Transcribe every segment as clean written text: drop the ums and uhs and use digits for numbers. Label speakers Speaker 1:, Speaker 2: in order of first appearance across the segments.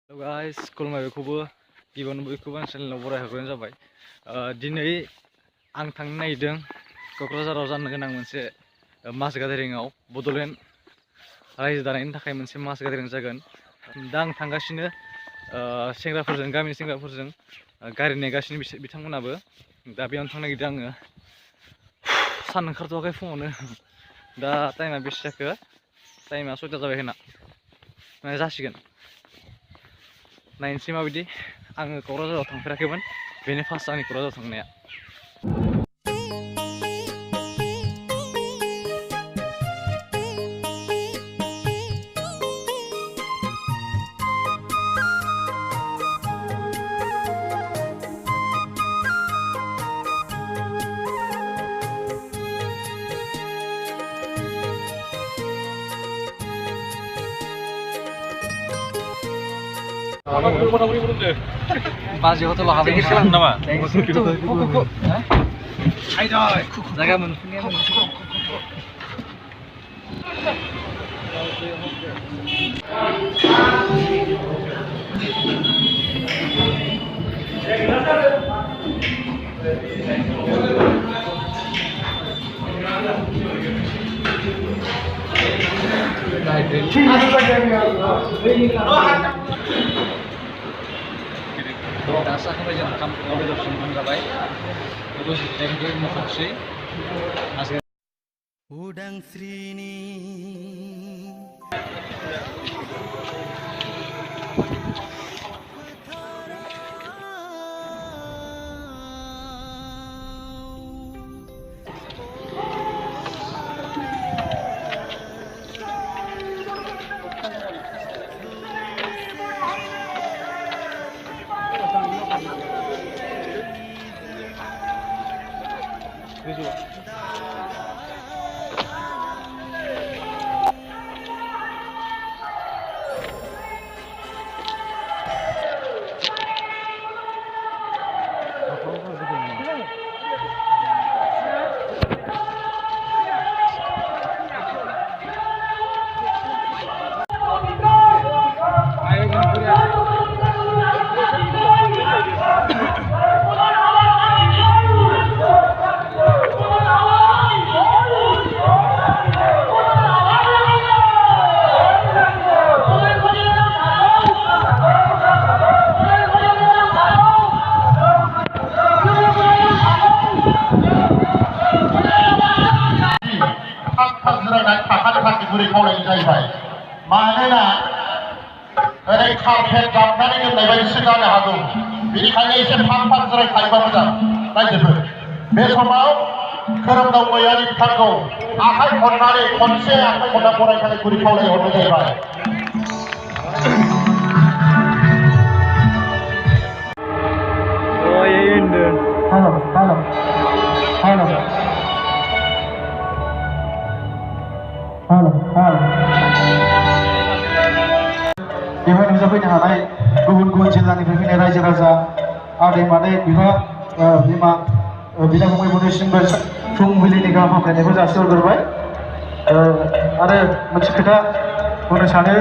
Speaker 1: Hello guys, खुलुमबाय बयखौबो गिबियावनो बयखौबो आं चेनेलाव बरायहरग्रोनाय जाबाय। दिनै आं थांनो नागिरदों क'क्राझाराव जानो गोनां मोनसे मास गादेरिंआव बड'लेण्ड रायजो दानायनि थाखाय मोनसे मास गादेरिं जागोन। दा आं थांगासिनो सेंग्राफोरजों गामिनि सेंग्राफोरजों गारि नेगासिनो बिथांमोनाबो। दा बेयावनो थांनो नागिरदों आङो। सान ओंखारथ'वाखै फुङावनो। दा टाइमा बेसे जाखो? टाइमा 6ता जाबाय खोमा। माने जासिगोन। नायनोसै माबायदि। आङो क'क्राझाराव थांफेराखैमोन, बेनो फार्स्ट आंनि क'क्राझाराव थांनाया। बाजै हटेलाव हाबहैनो नामा? जायगा मोनफिननाया दासो जाखांबाय जों ओंखाम बेदरजों ओंखाम जाबाय। दसे टाइमजों मोनखांसै उदांस्रिनि
Speaker 2: गुरै खावलायनाय जाहैबाय। मानोना ओरै कारपेट जाबनानै दोननाय बायदिसो जानो हागौ। बेनिखायनो एसे फां जिरायखायोबा मोजां रायजोफोर। बे समाव खोरोमदाव मैयारि बिथांखौ आखाइ खननानै खनसे आखाइ खनना बरायनो थाखाय गुरै खावलायहरनाय जाहैबाय। बेवहाय नुजाफैनो हानाय गुबुन गुबुन जिल्लानिफ्राय फैनाय रायजो राजा, आदै मादै, बिमा, बिदा फंबाय बयनिसिमबो फुंबिलिनि गाहाम हामलायनायखौ जासिहरग्रोबाय। आरो मोनसे खोथा बुंनो सानो,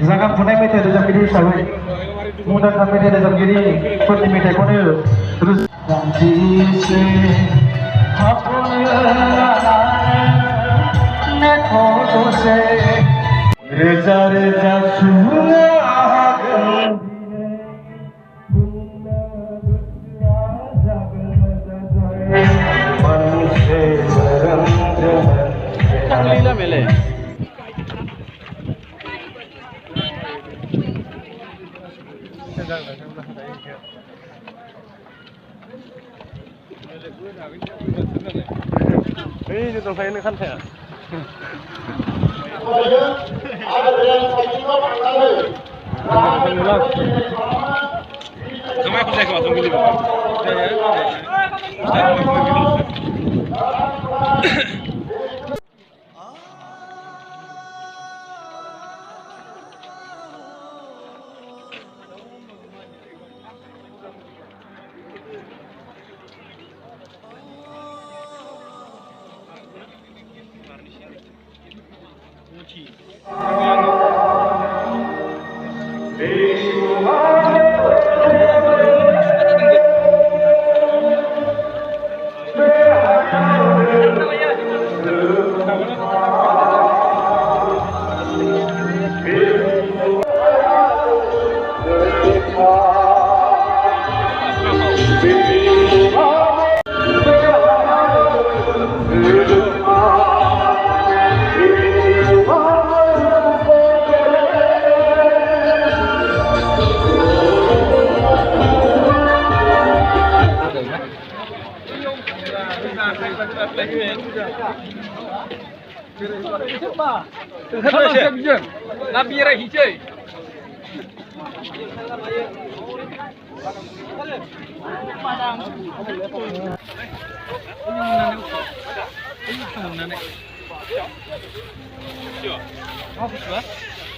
Speaker 2: जाखांफुनाय मेथाइ रोजाबगिरि हिसाबै मुंदांखा मेथाइ रोजाबगिरिफोरनि मेथाइखौनो रोजा रोजा सुबुङा ini tuh saya kan saya. Kamu aku saya kau tunggu dulu. Muci.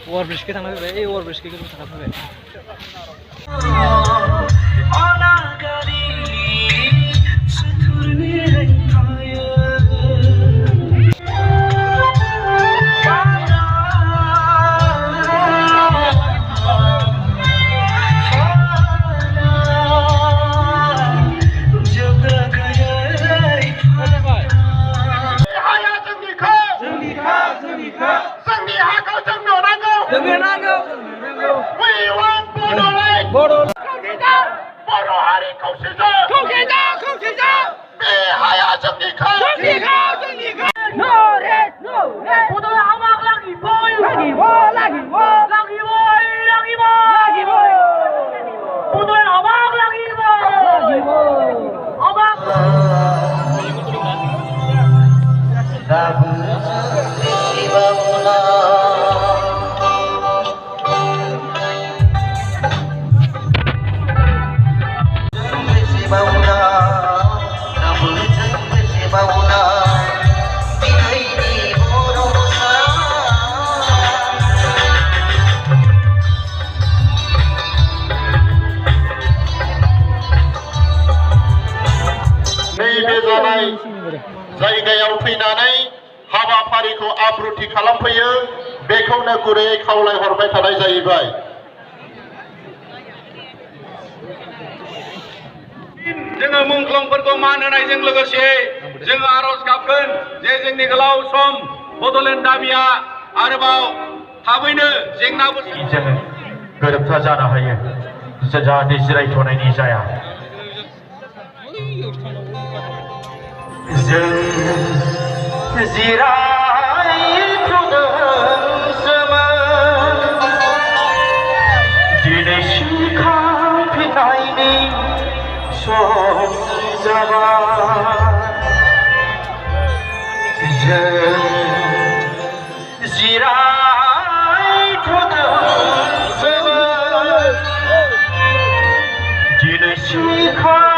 Speaker 1: Overbridge kita nggak bisa, overbridge kita bisa nggak bisa.
Speaker 3: जायगायाव फैनानै हाबाफारिखौ आब्रुथि खालामफैयो बेखौनो गुरैयै खावलायहरबाय थानाय जाहैबाय। जोङो मुंख्लंफोरखौ मान होनायजों लोगोसे जोङो आरज गाबगोन जे जोंनि गोलाव सम बड'लेण्ड दाबिया आरोबाव थाबैनो जेंनाबो जोङो गोरोबथा जानो हायो जाहाथे जिरायथ'नायनि जाया। जों जिरायथ'दोंसोमोन दिनै सिखांफिननायनि सम जाबाय। जों जिरायथ'दोंसोमोन दिनै सिखां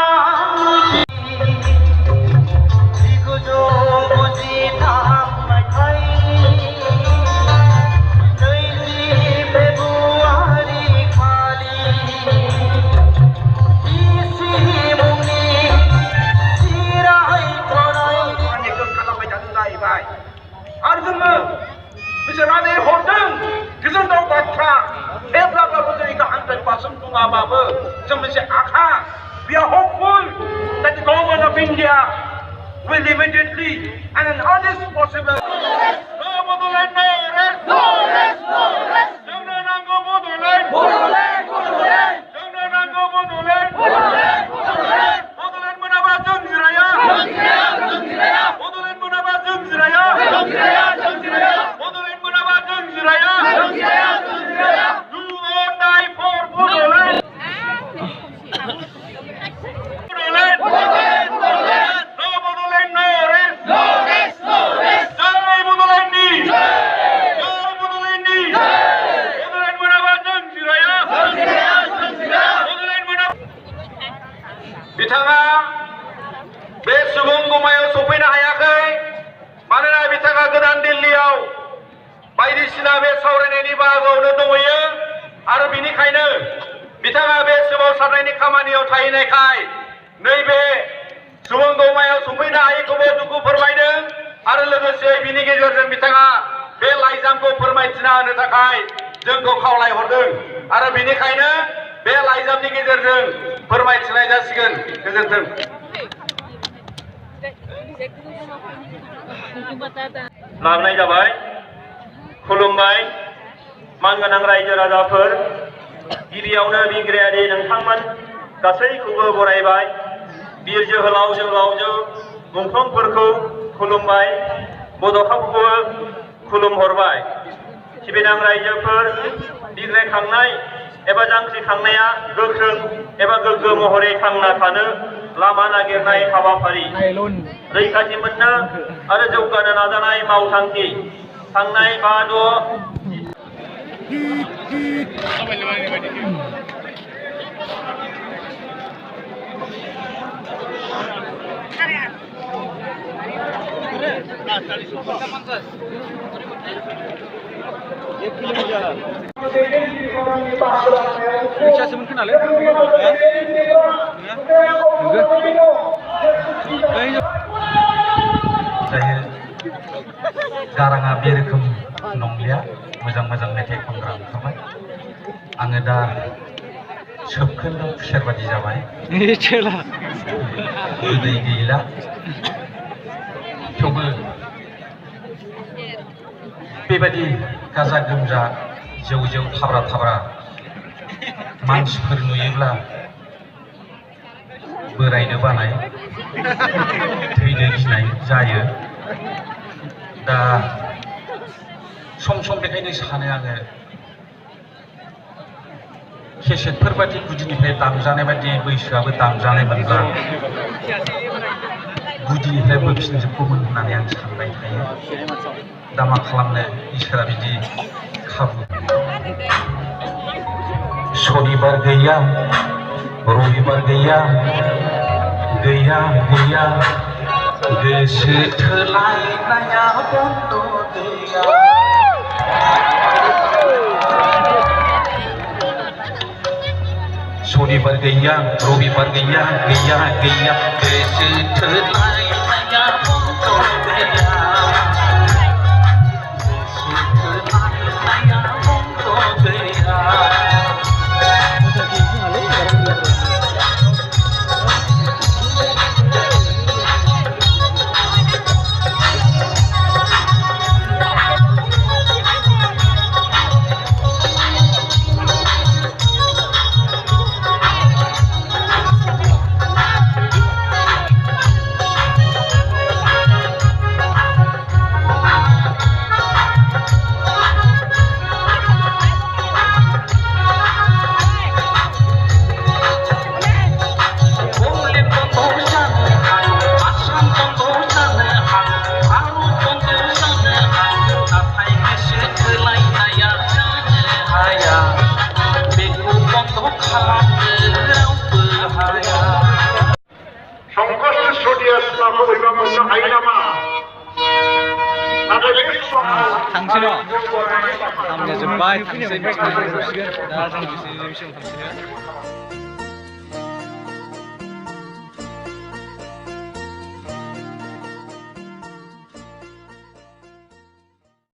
Speaker 3: बिसोरनानै हरदों गोजोनदाव बाथ्रा थेवब्लाबो जों 100% बुङाबाबो जों मोनसे आखा we are hopeful that the government of India will immediately and as early as possible no Bodoland, no rest, no rest, no rest. जोंनो नांगौ Bodoland, Bodoland, Bodoland. जोंनो नांगौ Bodoland, Bodoland, Bodoland. Bodoland मोनाबा जों जिराया, जों Jiraiya, जों Jiraiya. Bodoland मोनाबा जों जिराया, जों जिराया, जों जिराया. Bodoland मोनाबा जों जिराया, जों जिराया, जों Jiraiya. Do or die for Bodoland. Bodoland, Bodoland, Bodoland. No Bodoland, no rest, no rest, no rest. Jai Bodoland ni, Jai Bodoland ni. Bodoland मोनाबा जों जिराया, जों Jiraiya, जों Jiraiya. Bodoland मोनाबा बिथाङा बे सुबुं गमायाव सफैनो हायाखै मानोना बिथाङा गोदान दिल्लीयाव बायदिसिना बे सावरायनायनि बाहागोआवनो दंहैयो आरो बिनिखायनो बिथाङा बे सोमावसारनायनि खामानियाव थाहैनायखाय नैबे सुबुं गमायाव सफैनो हायैखौबो दुखु फोरमायदों आरो लोगोसे बिनि गेजेरजों बिथाङा बे लाइजामखौ फोरमायथिना होनो थाखाय जोंखौ खावलायहरदों। आरो बेनिखायनो बे लाइजामनि गेजेरजों फोरमायथिनाय जासिगोन। गोजोन्थों। लाबोनाय जाबाय। खुलुमबाय मानगोनां रायजो राजाफोर, गिबियावनो बिग्रायारि नोंथांमोन गासैखौबो बरायबाय। बिर जोहोलाव जोहोलावजो मुंख्लंफोरखौ खुलुमबाय, बड'फाखौबो खुलुमहरबाय। सिबिनां रायजोफोर, बिग्रायखांनाय एबा जांख्रिखांनाया गोख्रों एबा गोग्गो महरै थांना थानो लामा नागिरनाय हाबाफारि, रैखाथि मोननो आरो जौगानो नाजानाय मावथांखि। थांनाय 5-6
Speaker 4: गाराङा बे रोखोम नंलिया, मोजां मोजां मेथाइ खनग्रा ओंखारबाय। आङो दा सोबखोन्दा खुसेर बादि जाबाय, गोदै गैला। थेवबो बेबायदि गाजा गोमजा जेव जेव थाब्रा थाब्रा मानसिफोर नुयोब्ला बोरायनो बानाय, थैनो गिनाय जायो। दा सम सम बेखायनो सानो आङो, केसेटफोर बादि गुदिनिफ्राय दामजानाय बादि बैसोआबो दामजानाय मोनब्ला गुदिनिफ्राय बोफिनजोबगौमोन होननानै आं सानबाय थायो। दा मा खालामनो, इसोरा बिदि खाबु। शनिबार गैया, रबिबार गैया, गैया गैया, गोसो थोलायनाया बन्द गैया। शनिबार गैया, रबिबार गैया, गैया गैया, गोसो थोलायनाया बन्द गैया। गोसो थोलायनाया बन्द गैया।
Speaker 3: संकष्ट सदिया सिमाखौ एबा मोननो हायो नामा? नाथाय बे समाव
Speaker 1: थांसै र', खामानिया जोब्बाय, थांसै, मिथिनानै जोबसिगोन। दा जों थांसिगोन।